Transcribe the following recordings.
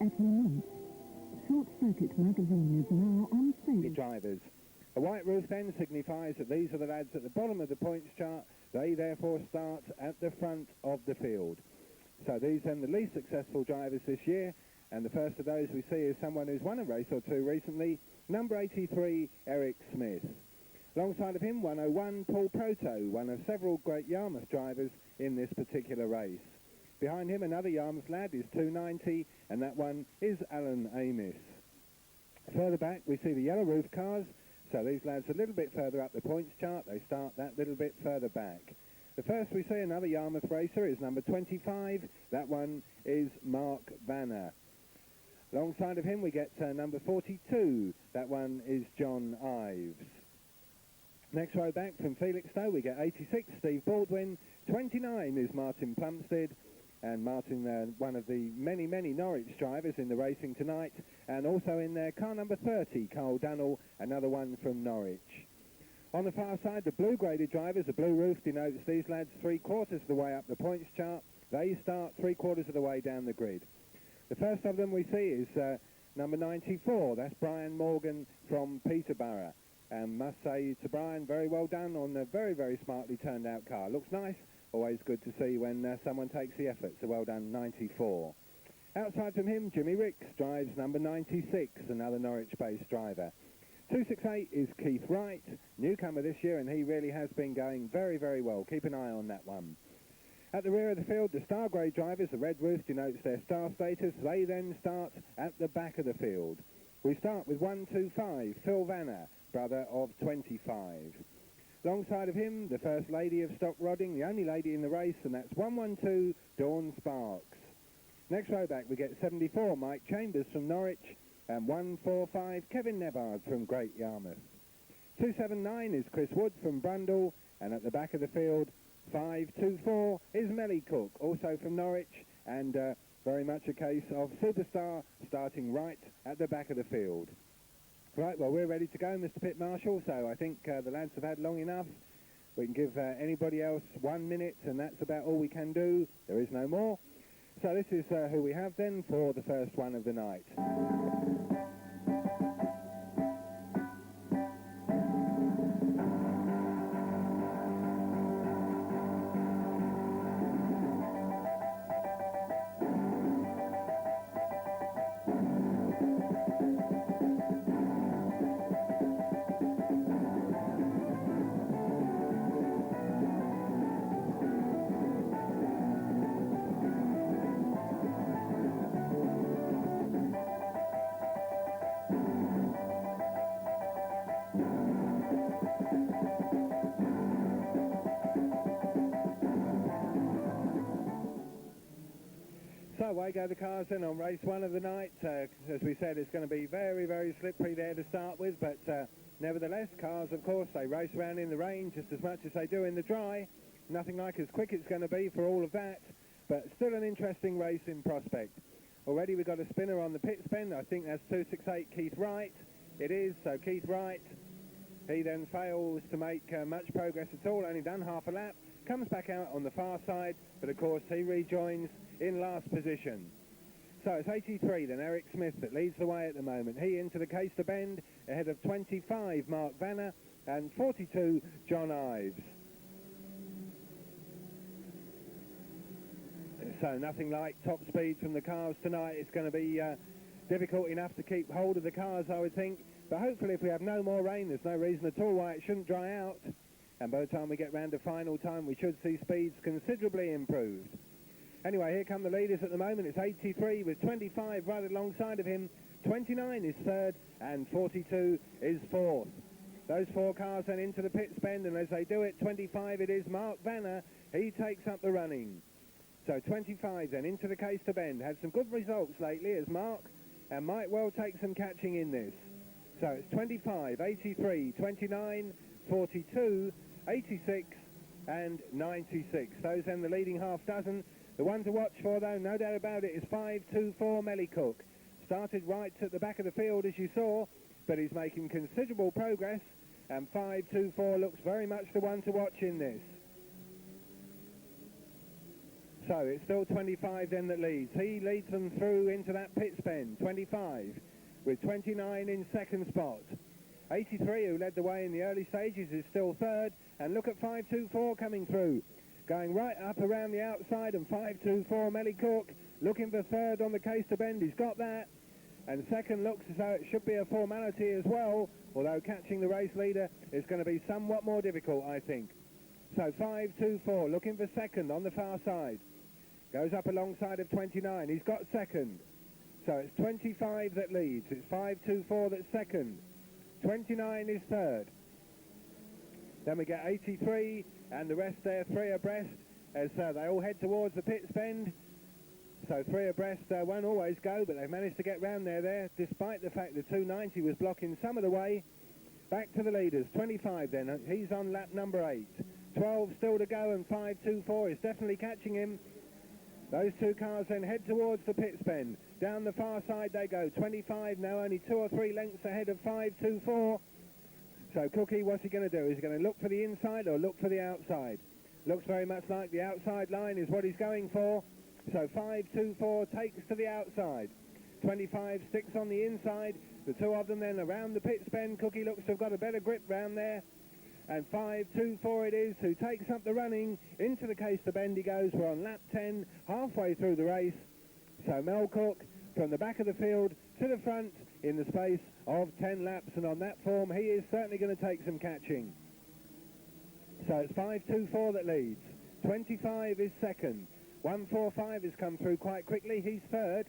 At the Short Circuit magazine is now on sale. Drivers. A white roof then signifies that these are the lads at the bottom of the points chart. They therefore start at the front of the field. So these are the least successful drivers this year, and the first of those we see is someone who's won a race or two recently, number 83, Eric Smith. Alongside of him, 101, Paul Proto, one of several great Yarmouth drivers in this particular race. Behind him, another Yarmouth lad is 290, and that one is Alan Amis. Further back, we see the yellow roof cars. So these lads a little bit further up the points chart. They start that little bit further back. The first we see another Yarmouth racer is number 25. That one is Mark Vanner. Alongside of him, we get number 42. That one is John Ives. Next row back from Felixstowe, we get 86, Steve Baldwin. 29 is Martin Plumstead. And Martin, one of the many, many Norwich drivers in the racing tonight. And also in there, car number 30, Carl Dunnell, another one from Norwich. On the far side, the blue-graded drivers, the blue roof denotes these lads 3/4 of the way up the points chart. They start 3/4 of the way down the grid. The first of them we see is number 94. That's Brian Morgan from Peterborough. And must say to Brian, very well done on a very, very smartly turned out car. Looks nice. Always good to see when someone takes the effort, so well done, 94. Outside from him, Jimmy Ricks drives number 96, another Norwich-based driver. 268 is Keith Wright, newcomer this year, and he really has been going very, very well. Keep an eye on that one. At the rear of the field, the star grey drivers, the red roof denotes their star status. They then start at the back of the field. We start with 125, Phil Vanner, brother of 25. Alongside of him, the first lady of stock rodding, the only lady in the race, and that's 112, Dawn Sparks. Next row back, we get 74, Mike Chambers from Norwich, and 145, Kevin Nevard from Great Yarmouth. 279 is Chris Wood from Brundall, and at the back of the field, 524 is Melly Cooke, also from Norwich, and very much a case of Superstar starting right at the back of the field. Right, well, we're ready to go, Mr. Pit Marshall, so I think the lads have had long enough. We can give anybody else 1 minute, and that's about all we can do. There is no more. So this is who we have then for the first one of the night. So away go the cars then on race one of the night. As we said, it's going to be very, very slippery there to start with, but nevertheless, cars, of course, they race around in the rain just as much as they do in the dry. Nothing like as quick it's going to be for all of that, but still an interesting race in prospect. Already we've got a spinner on the pit spin. I think that's 268 Keith Wright. It is, so Keith Wright, he then fails to make much progress at all, only done half a lap, comes back out on the far side, but of course he rejoins in last position. So it's 83 then, Eric Smith, that leads the way at the moment. He into the Caister Bend, ahead of 25, Mark Vanner, and 42, John Ives. So nothing like top speed from the cars tonight. It's going to be difficult enough to keep hold of the cars, I would think. But hopefully if we have no more rain, there's no reason at all why it shouldn't dry out. And by the time we get round to final time, we should see speeds considerably improved. Anyway, here come the leaders at the moment. It's 83 with 25 right alongside of him. 29 is third and 42 is fourth. Those four cars then into the pit spend, and as they do it, 25 it is Mark Vanner. He takes up the running. So 25 then into the Caister Bend. Had some good results lately as Mark, and might well take some catching in this. So it's 25, 83, 29, 42, 86 and 96. Those then the leading half dozen. The one to watch for, though, no doubt about it, is 524 Melly Cooke. Started right at the back of the field, as you saw, but he's making considerable progress. and 5-2-4 looks very much the one to watch in this. So it's still 25 then that leads. He leads them through into that pit pen, 25, with 29 in second spot. 83, who led the way in the early stages, is still third, and look at 5-2-4 coming through. Going right up around the outside, and 5-2-4, Melly Cooke, looking for third on the case to bend. He's got that. And second looks as though it should be a formality as well, although catching the race leader is going to be somewhat more difficult, I think. So 5-2-4, looking for second on the far side. Goes up alongside of 29. He's got second. So it's 25 that leads. It's 5-2-4 that's second. 29 is third. Then we get 83, and the rest there, three abreast, as they all head towards the pit bend. So three abreast won't always go, but they've managed to get round there, despite the fact the 290 was blocking some of the way. Back to the leaders, 25 then, he's on lap number 8. 12 still to go, and 5-2-4 is definitely catching him. Those two cars then head towards the pit bend. Down the far side they go, 25 now, only 2 or 3 lengths ahead of 5-2-4. So Cooke, what's he going to do? Is he going to look for the inside or look for the outside? Looks very much like the outside line is what he's going for. So 5-2-4 takes to the outside. 25 sticks on the inside. The two of them then around the pit bend. Cooke looks to have got a better grip round there. And 5-2-4 it is, who takes up the running. Into the case to bend he goes. We're on lap 10, halfway through the race. So Mel Cooke from the back of the field to the front in the space of 10 laps. And on that form, he is certainly going to take some catching. So it's 5-2-4 that leads. 25 is second. 145 has come through quite quickly. He's third.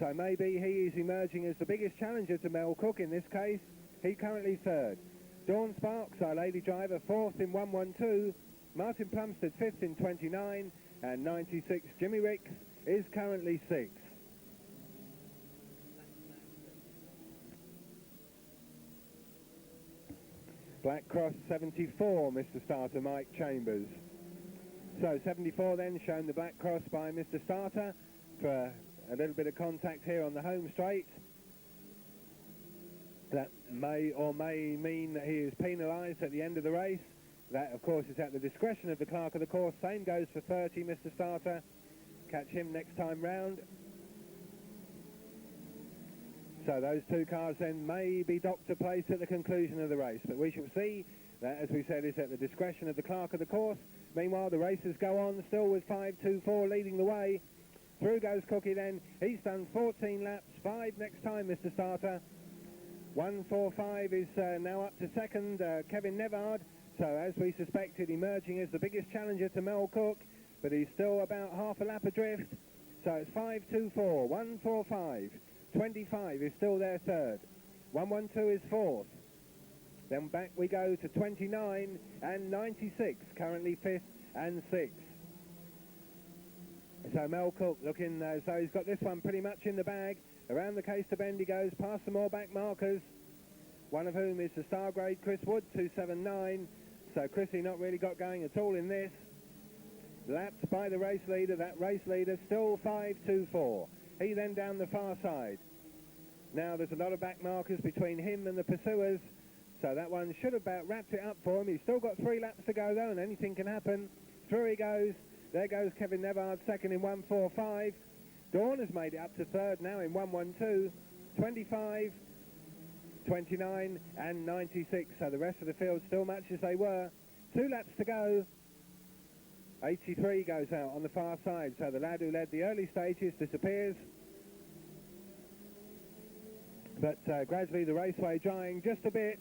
So maybe he is emerging as the biggest challenger to Mel Cooke in this case. He's currently third. Dawn Sparks, our lady driver, fourth in 112. Martin Plumstead, fifth in 29. And 96, Jimmy Ricks, is currently sixth. Black Cross 74, Mr. Starter, Mike Chambers. So 74 then, shown the black cross by Mr. Starter for a little bit of contact here on the home straight. That may or may mean that he is penalised at the end of the race. That, of course, is at the discretion of the clerk of the course. Same goes for 30, Mr. Starter. Catch him next time round. So those two cars then may be docked to place at the conclusion of the race. But we shall see. That, as we said, is at the discretion of the clerk of the course. Meanwhile, the races go on, still with 5-2-4 leading the way. Through goes Cooke then. He's done 14 laps, 5 next time, Mr. Starter. 145 is now up to second, Kevin Nevard. So, as we suspected, emerging as the biggest challenger to Mel Cooke, but he's still about half a lap adrift. So it's 5-2-4, 145. 25 is still there third. 112 is fourth. Then back we go to 29 and 96, currently fifth and sixth. So Mel Cooke looking as though he's got this one pretty much in the bag. Around the case to bend he goes, past some more back markers, one of whom is the star grade Chris Wood, 279. So Chrissy not really got going at all in this. Lapped by the race leader, that race leader still 5-2-4. He then down the far side. Now there's a lot of back markers between him and the pursuers. So that one should have about wrapped it up for him. He's still got 3 laps to go though, and anything can happen. Through he goes. There goes Kevin Nevard, second in 145. Dawn has made it up to third now in 112. 25, 29 and 96. So the rest of the field still much as they were. 2 laps to go. 83 goes out on the far side. So the lad who led the early stages disappears. But gradually the raceway drying just a bit,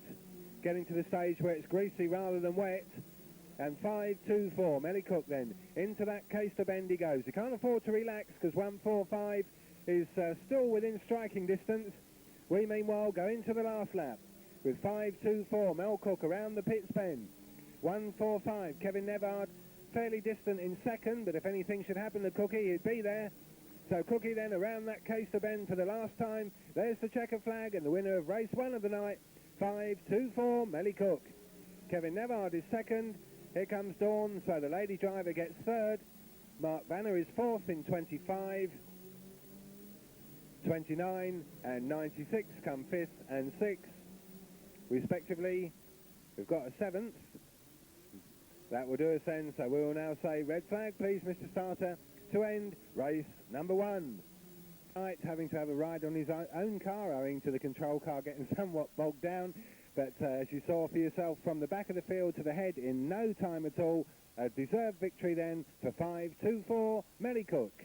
getting to the stage where it's greasy rather than wet. And 5-2-4, Melly Cooke then, into that case to bend he goes. He can't afford to relax because 145 is still within striking distance. We meanwhile go into the last lap with 5-2-4, Mel Cooke around the pit bend. 145, Kevin Nevard fairly distant in second, but if anything should happen to Cooke, he'd be there. So Cooke then around that case to bend for the last time. There's the checker flag and the winner of race 1 of the night, 5-2-4, Melly Cooke. Kevin Nevard is second. Here comes Dawn, so the lady driver gets third. Mark Banner is fourth in 25. 29 and 96 come fifth and sixth. respectively. We've got a 7th. That will do us then, so we will now say red flag, please, Mr. Starter, to end race number 1. Right, having to have a ride on his own car owing to the control car getting somewhat bogged down, but as you saw for yourself from the back of the field to the head in no time at all, a deserved victory then for 5-2-4 Melly Cooke.